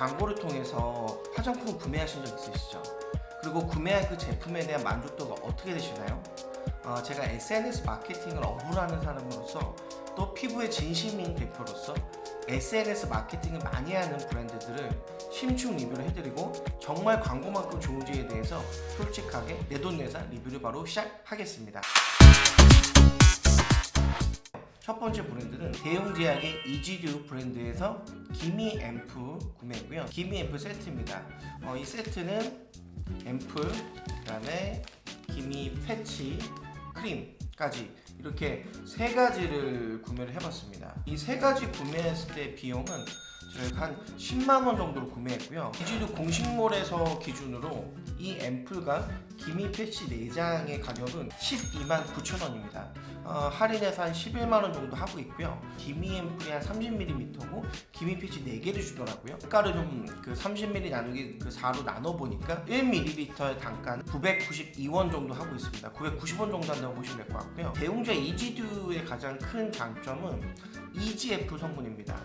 광고를 통해서 화장품 구매하신 적 있으시죠? 그리고 구매한 그 제품에 대한 만족도가 어떻게 되시나요? 제가 SNS 마케팅을 업으로 하는 사람으로서 또 피부에 진심인 대표로서 SNS 마케팅을 많이 하는 브랜드들을 심층 리뷰를 해드리고 정말 광고만큼 좋은지에 대해서 솔직하게 내돈내산 리뷰를 바로 시작하겠습니다. 첫 번째 브랜드는 대웅제약의 이지듀 브랜드에서 기미 앰플 구매했고요. 기미 앰플 세트입니다. 이 세트는 앰플, 그 다음에 기미 패치, 크림까지 이렇게 세 가지를 구매를 해봤습니다. 이 세 가지 구매했을 때 비용은 저희가 한 10만원 정도로 구매했고요. 이지듀 공식몰에서 기준으로 이 앰플과 기미 패치 4장의 가격은 12만 9천원입니다. 할인해서 한 11만원 정도 하고 있고요. 기미 앰플이 한 30ml고 기미 패치 4개를 주더라고요. 단가를 좀 그 30ml 나누기 그 4로 나눠보니까 1ml의 단가는 992원 정도 하고 있습니다. 990원 정도 한다고 보시면 될 것 같고요. 대웅제 이지듀의 가장 큰 장점은 EGF 성분입니다.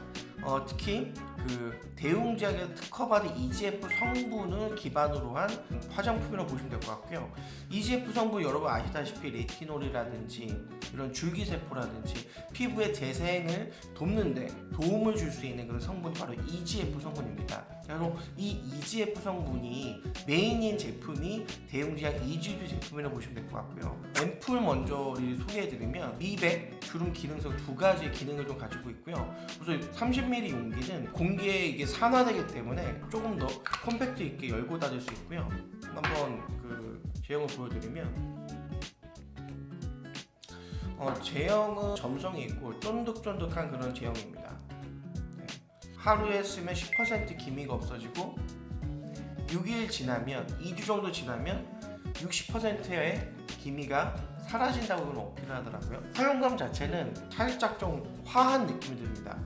특히 그 대웅제약에서 특허받은 EGF 성분을 기반으로 한 화장품이라고 보시면 될 것 같고요. EGF 성분 여러분 아시다시피 레티놀이라든지 이런 줄기세포라든지 피부의 재생을 돕는데 도움을 줄 수 있는 그런 성분이 바로 EGF 성분입니다. 그래서 이 EGF 성분이 메인인 제품이 대웅제약 이지듀 제품이라고 보시면 될 것 같고요. 앰플 먼저 소개해드리면 미백, 주름 기능성 두 가지의 기능을 좀 가지고 있고요. 우선 30ml 용기는 공기에 이게 산화되기 때문에 조금 더 컴팩트 있게 열고 닫을 수 있고요. 한번 그 제형을 보여드리면 제형은 점성이 있고 쫀득쫀득한 그런 제형입니다. 네. 하루에 쓰면 10% 기미가 없어지고 6일 지나면 2주 정도 지나면 60%의 기미가 사라진다고 어필을 하더라고요. 사용감 자체는 살짝 좀 화한 느낌이 듭니다.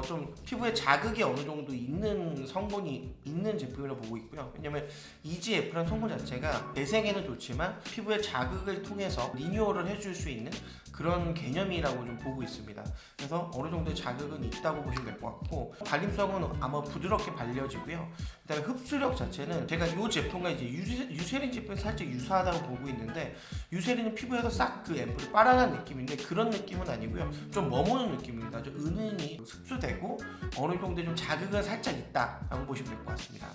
좀 피부에 자극이 어느 정도 있는 성분이 있는 제품이라고 보고 있고요. 왜냐면 EGF라는 성분 자체가 재생에는 좋지만 피부에 자극을 통해서 리뉴얼을 해줄 수 있는 그런 개념이라고 좀 보고 있습니다. 그래서 어느 정도의 자극은 있다고 보시면 될 것 같고 발림성은 아마 부드럽게 발려지고요. 그다음에 흡수력 자체는 제가 이 제품과 이제 유세린 제품이 살짝 유사하다고 보고 있는데 유세린은 피부에서 싹 그 앰플을 빨아간 느낌인데 그런 느낌은 아니고요. 좀 머무는 느낌입니다. 좀 은은히 흡수되고 어느 정도 좀 자극은 살짝 있다라고 보시면 될 것 같습니다.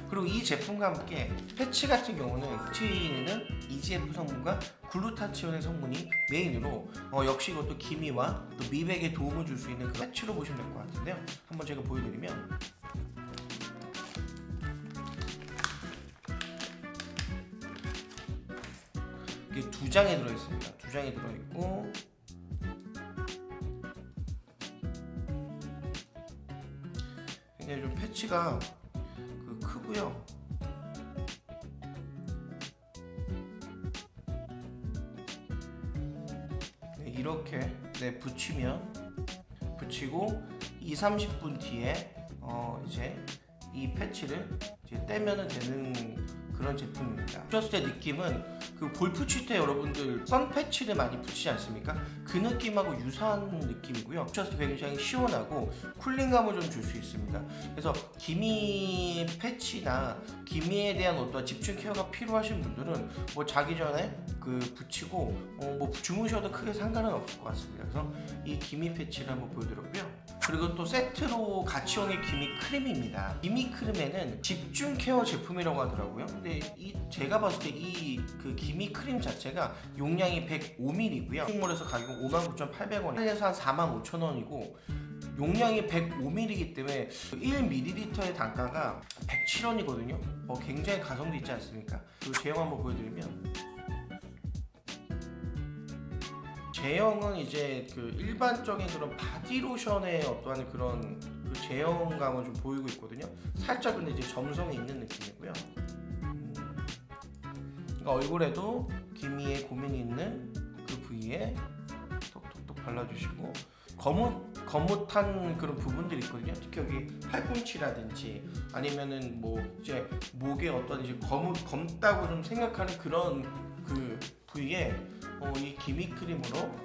그리고 이 제품과 함께 패치 같은 경우는 패치는 EGF 성분과 글루타치온의 성분이 메인으로 역시 이것도 기미와 또 미백에 도움을 줄 수 있는 그 패치로 보시면 될 것 같은데요. 한번 제가 보여드리면 이게 2장에 들어있습니다. 2장에 들어있고 굉장히 좀 패치가 크고요. 네, 이렇게 붙이고 2-30분 뒤에 이제 이 패치를 이제 떼면 되는 그런 제품입니다. 붙였을 때 느낌은 그 볼 붙일 때 여러분들 선 패치를 많이 붙이지 않습니까? 그 느낌하고 유사한 느낌이고요. 붙였을 때 굉장히 시원하고 쿨링감을 좀 줄 수 있습니다. 그래서 기미 패치나 기미에 대한 어떤 집중 케어가 필요하신 분들은 뭐 자기 전에 그 붙이고 뭐 주무셔도 크게 상관은 없을 것 같습니다. 그래서 이 기미 패치를 한번 보여드렸고요. 그리고 또 세트로 같이 온 게 기미 크림입니다. 기미 크림에는 집중 케어 제품이라고 하더라고요. 근데 제가 봤을 때 이 그 기미 크림 자체가 용량이 105ml고요. 식물에서 가격은 59,800원, 할인해서 한 45,000원이고 용량이 105ml이기 때문에 1ml의 단가가 107원이거든요. 굉장히 가성비 있지 않습니까? 그리고 제형 한번 보여드리면 제형은 이제 그 일반적인 그런 바디로션의 어떠한 그런 그 제형감을 좀 보이고 있거든요. 살짝 근데 이제 점성이 있는 느낌이고요. 그러니까 얼굴에도 기미에 고민이 있는 그 부위에 톡톡톡 발라주시고 거뭇한 그런 부분들이 있거든요. 특히 여기 팔꿈치라든지 아니면은 뭐 이제 목에 어떤 이제 검다고 좀 생각하는 그런 그 부위에 이 기미 크림으로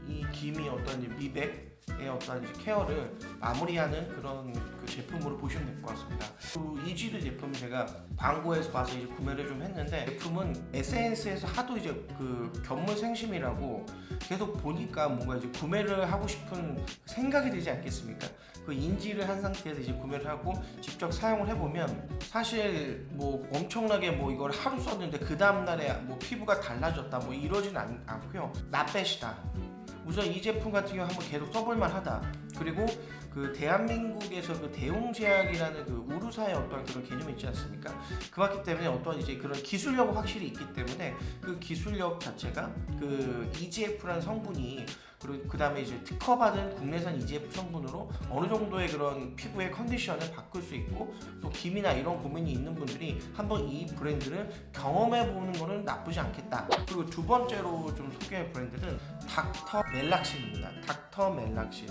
이 기미 어떤 미백 어떤 이제 케어를 마무리하는 그런 그 제품으로 보시면 될 것 같습니다. 그 이지드 제품 제가 광고에서 봐서 이제 구매를 좀 했는데, 제품은 SNS에서 하도 이제 그 견물생심이라고 계속 보니까 뭔가 이제 구매를 하고 싶은 생각이 들지 않겠습니까? 그 인지를 한 상태에서 이제 구매를 하고 직접 사용을 해보면 사실 뭐 엄청나게 뭐 이걸 하루 썼는데 그 다음날에 뭐 피부가 달라졌다 뭐 이러진 않고요. 나빼시다. 우선 이 제품 같은 경우 한번 계속 써볼만 하다. 그리고 그 대한민국에서 그 대웅제약이라는 그 우루사의 어떤 그런 개념이 있지 않습니까? 그렇기 때문에 어떤 이제 그런 기술력이 확실히 있기 때문에 그 기술력 자체가 그 EGF라는 성분이, 그리고 그 다음에 이제 특허받은 국내산 EGF 성분으로 어느 정도의 그런 피부의 컨디션을 바꿀 수 있고, 또 기미나 이런 고민이 있는 분들이 한번 이 브랜드를 경험해보는 거는 나쁘지 않겠다. 그리고 두 번째로 좀 소개할 브랜드는 닥터 멜락신입니다. 닥터 멜락신.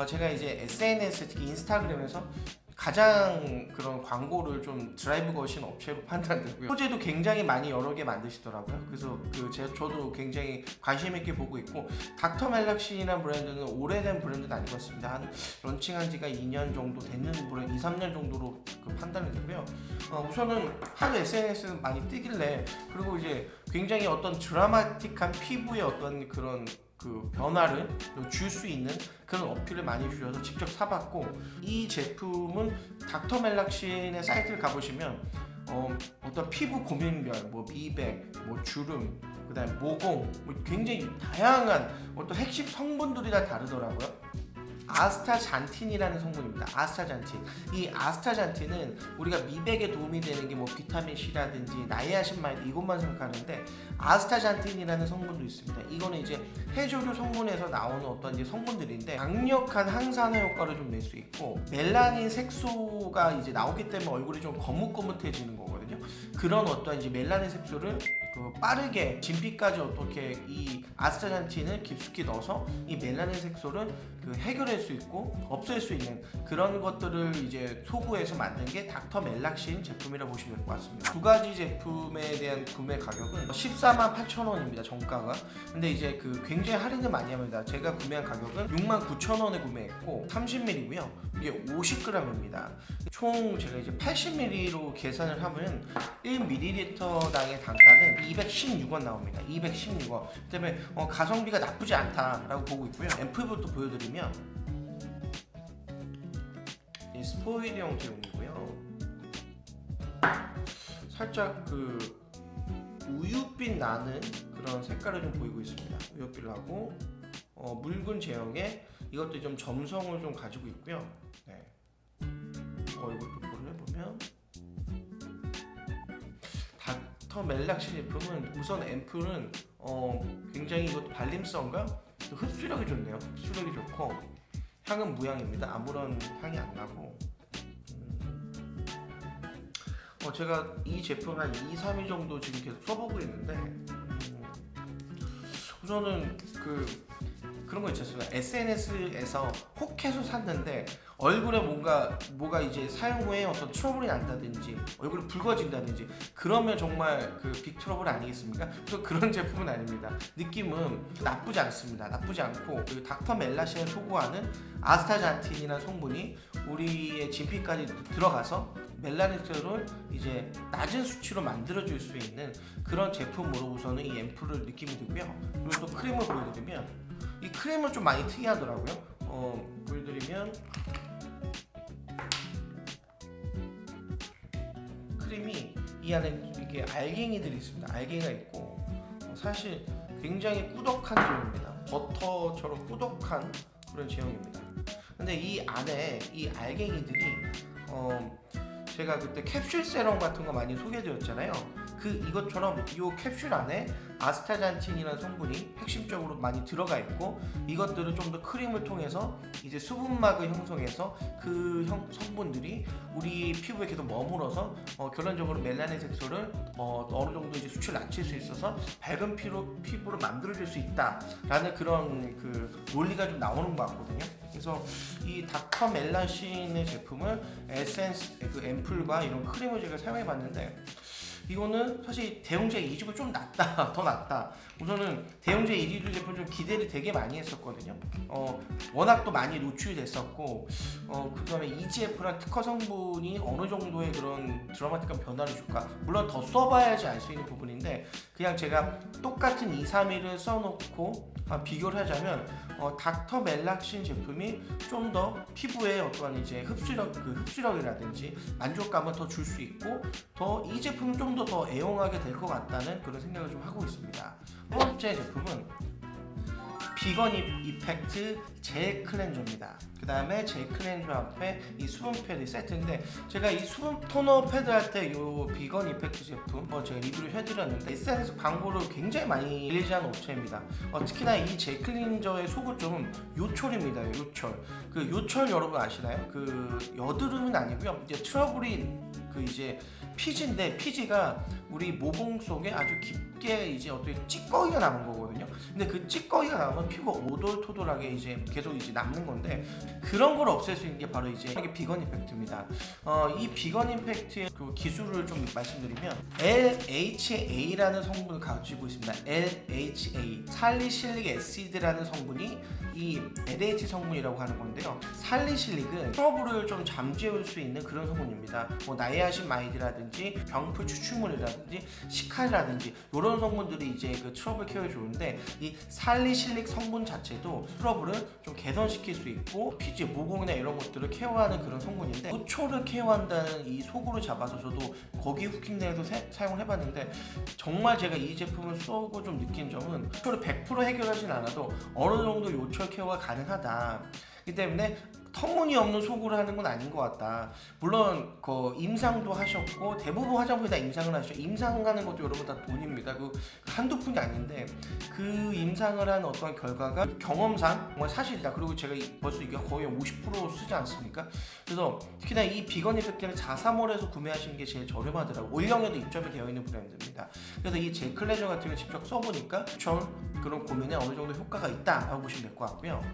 제가 이제 SNS, 특히 인스타그램에서 가장 그런 광고를 좀 드라이브 거신 업체로 판단되고요. 소재도 굉장히 많이 여러 개 만드시더라고요. 그래서 저도 굉장히 관심 있게 보고 있고, 닥터 멜락신이라는 브랜드는 오래된 브랜드는 아닌 것 같습니다. 한 런칭한 지가 2년 정도 됐는 브랜드, 2-3년 정도로 그 판단이 되고요. 우선은 하도 SNS에 많이 뜨길래, 그리고 이제 굉장히 어떤 드라마틱한 피부의 어떤 그런 그 변화를 줄 수 있는 그런 어필을 많이 주셔서 직접 사봤고, 이 제품은 닥터 멜락신의 사이트를 가보시면 어떤 피부 고민별, 뭐 미백, 뭐 주름, 그다음에 모공, 뭐 굉장히 다양한 어떤 핵심 성분들이 다 다르더라고요. 아스타잔틴이라는 성분입니다. 아스타잔틴. 이 아스타잔틴은 우리가 미백에 도움이 되는 게 뭐 비타민 C라든지 나이아신마이드 이것만 생각하는데, 아스타잔틴이라는 성분도 있습니다. 이거는 이제 해조류 성분에서 나오는 어떤 이제 성분들인데 강력한 항산화 효과를 좀 낼 수 있고, 멜라닌 색소가 이제 나오기 때문에 얼굴이 좀 거뭇거뭇해지는 거거든요. 그런 어떤 이제 멜라닌 색소를 빠르게 진피까지 어떻게 이 아스타잔틴을 깊숙이 넣어서 이 멜라닌 색소를 해결할 수 있고 없앨 수 있는 그런 것들을 이제 소구해서 만든 게 닥터 멜락신 제품이라고 보시면 될 것 같습니다. 두 가지 제품에 대한 구매 가격은 148,000원입니다. 정가가. 근데 이제 굉장히 할인을 많이 합니다. 제가 구매한 가격은 69,000원에 구매했고 30ml고요. 이게 50g입니다. 총 제가 이제 80ml로 계산을 하면 1ml당의 단가는 216원 나옵니다. 216원. 그다음에 가성비가 나쁘지 않다라고 보고 있고요. 앰플부터 보여드리면 이 스포이드형 제형이고요. 살짝 우윳빛 나는 그런 색깔을 좀 보이고 있습니다. 우윳빛 나고 묽은 제형에 이것도 좀 점성을 좀 가지고 있고요. 네. 얼굴 도포를 해보면 닥터 멜락신 제품은 우선 앰플은 굉장히 이것도 발림성과 흡수력이 좋네요. 흡수력이 좋고 향은 무향입니다. 아무런 향이 안 나고 제가 이 제품 한 2-3일 정도 지금 계속 써보고 있는데 우선은 그런 거 있지 않습니까? SNS에서 혹해서 샀는데 얼굴에 뭐가 이제 사용 후에 어떤 트러블이 난다든지 얼굴이 붉어진다든지 그러면 정말 빅 트러블 아니겠습니까? 그래서 그런 제품은 아닙니다. 느낌은 나쁘지 않습니다. 나쁘지 않고 닥터 멜락신을 소구하는 아스타잔틴이라는 성분이 우리의 진피까지 들어가서 멜라닌을 이제 낮은 수치로 만들어줄 수 있는 그런 제품으로 우선은 이 앰플을 느낌이 들고요. 그리고 또 크림을 보여드리면 이 크림은 좀 많이 특이하더라고요. 보여드리면 크림이 이 안에 이렇게 알갱이들이 있습니다. 알갱이가 있고 사실 굉장히 꾸덕한 제형입니다. 버터처럼 꾸덕한 그런 제형입니다. 근데 이 안에 이 알갱이들이 제가 그때 캡슐 세럼 같은 거 많이 소개드렸잖아요. 이것처럼 이 캡슐 안에 아스타잔틴이라는 성분이 핵심적으로 많이 들어가 있고 이것들을 좀 더 크림을 통해서 이제 수분막을 형성해서 그 성분들이 우리 피부에 계속 머물어서 결론적으로 멜라닌 색소를 어느 정도 이제 수치를 낮출 수 있어서 밝은 피부를 만들어줄 수 있다라는 그런 논리가 좀 나오는 것 같거든요. 그래서 이 닥터 멜락신의 제품을 에센스, 앰플과 이런 크림을 제가 사용해봤는데 이거는 사실 대용제 이지도 좀 낫다, 더 낫다. 우선은 대용제 이지도 제품 좀 기대를 되게 많이 했었거든요. 워낙 또 많이 노출이 됐었고, 그다음에 EGF랑 특허 성분이 어느 정도의 그런 드라마틱한 변화를 줄까? 물론 더 써봐야지 알 수 있는 부분인데, 그냥 제가 똑같은 2, 3일을 써놓고 비교를 하자면 닥터 멜락신 제품이 좀 더 피부에 어떠한 이제 흡수력이라든지 만족감을 더 줄 수 있고, 더 이 제품을 좀 더 애용하게 될 것 같다는 그런 생각을 좀 하고 있습니다. 첫 번째 제품은 비건 이펙트 젤 클렌저입니다. 그 다음에 젤 클렌저 앞에 이 수분 패드 세트인데, 제가 이 수분 토너 패드 할 때 이 비건 이펙트 제품 제가 리뷰를 해드렸는데 SNS 광고를 굉장히 많이 릴리즈하는 업체입니다. 특히나 이 젤 클렌저의 소고점은 요철입니다. 요철. 그 요철 여러분 아시나요? 그 여드름은 아니고요. 이제 트러블이 그 이제 피지인데, 피지가 우리 모공 속에 아주 깊게 이제 어떻게 찌꺼기가 남은 거거든요. 근데 그 찌꺼기가 남으면 피부가 오돌토돌하게 이제 계속 이제 남는 건데, 그런 걸 없앨 수 있는 게 바로 이제 이게 비건 이펙트입니다. 이 비건 이펙트의 그 기술을 좀 말씀드리면, LHA라는 성분을 가지고 있습니다. LHA, 살리실릭 애시드라는 성분이 이 LH 성분이라고 하는 건데요. 살리실릭은 트러블을 좀 잠재울 수 있는 그런 성분입니다. 나이아신마이드라든지 병풀 추출물이라든지 시칼이라든지 이런 성분들이 이제 그 트러블 케어에 좋은데, 이 살리실릭 성분 자체도 트러블을 좀 개선시킬 수 있고, 피지, 모공이나 이런 것들을 케어하는 그런 성분인데, 노초를 케어한다는 이 속으로 잡아서 저도 거기 후킹내에서 사용을 해봤는데, 정말 제가 이 제품을 쓰고 좀 느낀 점은 노초를 100% 해결하진 않아도 어느 정도 요철 케어가 가능하다. 그렇기 때문에 터무니없는 소구를 하는 건 아닌 것 같다. 물론 그 임상도 하셨고, 대부분 화장품이 다 임상을 하시죠. 임상하는 것도 여러분 다 돈입니다. 그 한두 푼이 아닌데, 그 임상을 한 어떤 결과가 경험상 정말 사실이다. 그리고 제가 벌써 이게 거의 50% 쓰지 않습니까? 그래서 특히나 이 비건 이펙트는 자사몰에서 구매하시는 게 제일 저렴하더라고요. 올영에도 입점이 되어 있는 브랜드입니다. 그래서 이 젤 클렌저 같은 거 직접 써보니까 그런 고민에 어느 정도 효과가 있다라고 보시면 될 것 같고요.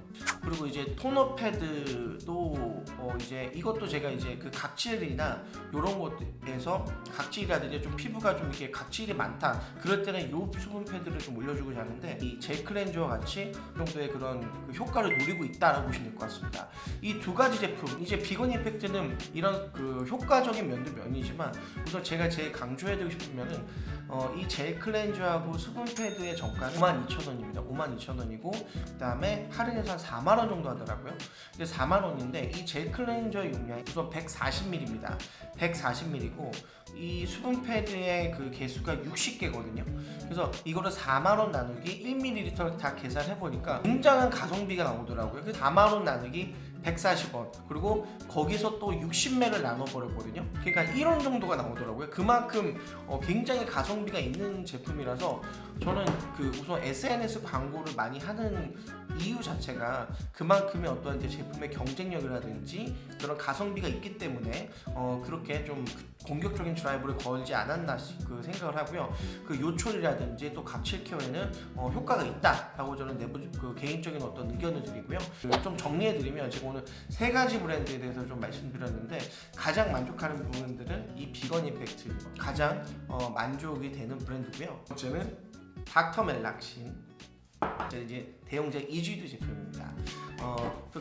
그리고 이제 토너 패드도 이제 이것도 제가 이제 그 각질이나 이런 것에서 각질이라든지 좀 피부가 좀 이렇게 각질이 많다, 그럴 때는 요 수분 패드를 좀 올려주고 자는데, 이 젤 클렌저와 같이 그 정도의 그런 그 효과를 누리고 있다라고 보시면 될 것 같습니다. 이 두 가지 제품, 이제 비건 이펙트는 이런 그 효과적인 면도 면이지만, 우선 제가 제일 강조해드리고 싶은 면은 이 젤 클렌저하고 수분 패드의 정가는 52,000원입니다. 52,000원이고, 그 다음에 할인해서 한 4만원 정도 하더라고요. 근데 4만원인데 이 젤 클렌저의 용량이 우선 140ml입니다. 140ml고, 이 수분 패드의 그 개수가 60개거든요. 그래서 이거를 4만원 나누기 1ml 다 계산해보니까 굉장한 가성비가 나오더라고요. 그 4만원 나누기 140원, 그리고 거기서 또 60ml를 나눠버렸거든요. 그러니까 1원 정도가 나오더라고요. 그만큼 굉장히 가성비가 있는 제품이라서, 저는 그 우선 SNS 광고를 많이 하는 이유 자체가 그만큼의 어떤 이제 제품의 경쟁력이라든지 그런 가성비가 있기 때문에 그렇게 좀 공격적인 드라이브를 걸지 않았나 그 생각을 하고요. 그 요철이라든지 또 각질 케어에는 효과가 있다라고 저는 그 개인적인 어떤 의견을 드리고요. 좀 정리해드리면, 제가 오늘 세 가지 브랜드에 대해서 좀 말씀드렸는데, 가장 만족하는 부분들은 이 비건 이펙트, 가장 만족이 되는 브랜드고요. 번째는 닥터 멜락신, 이제 대용제 이지드 제품입니다.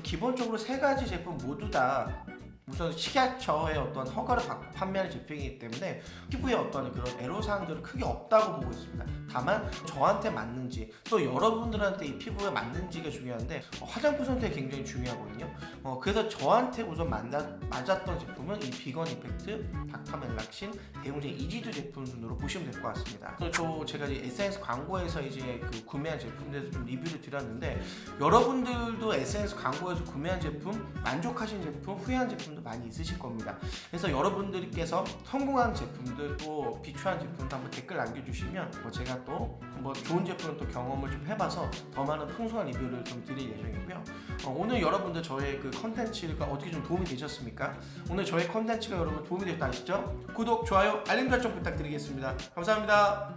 기본적으로 세 가지 제품 모두 다 우선 식약처의 어떤 허가를 받고 판매하는 제품이기 때문에 피부에 어떤 그런 애로사항들은 크게 없다고 보고 있습니다. 다만 저한테 맞는지, 또 여러분들한테 이 피부에 맞는지가 중요한데, 화장품 선택이 굉장히 중요하거든요. 그래서 저한테 우선 맞았던 제품은 이 비건 이펙트 닥터 멜락신 대용제 이지드 제품 순으로 보시면 될 것 같습니다. 그래서 제가 이제 SNS 광고에서 이제 그 구매한 제품에 대해서 좀 리뷰를 드렸는데, 여러분들도 SNS 광고에서 구매한 제품, 만족하신 제품, 후회한 제품도 많이 있으실 겁니다. 그래서 여러분들께서 성공한 제품들, 또 비추한 제품도 한번 댓글 남겨주시면 제가 또 좋은 제품을 또 경험을 좀 해봐서 더 많은 풍성한 리뷰를 좀 드릴 예정이고요. 오늘 여러분들 저의 그 컨텐츠가 어떻게 좀 도움이 되셨습니까? 오늘 저의 컨텐츠가 여러분 도움이 됐다 아시죠? 구독, 좋아요, 알림 설정 부탁드리겠습니다. 감사합니다.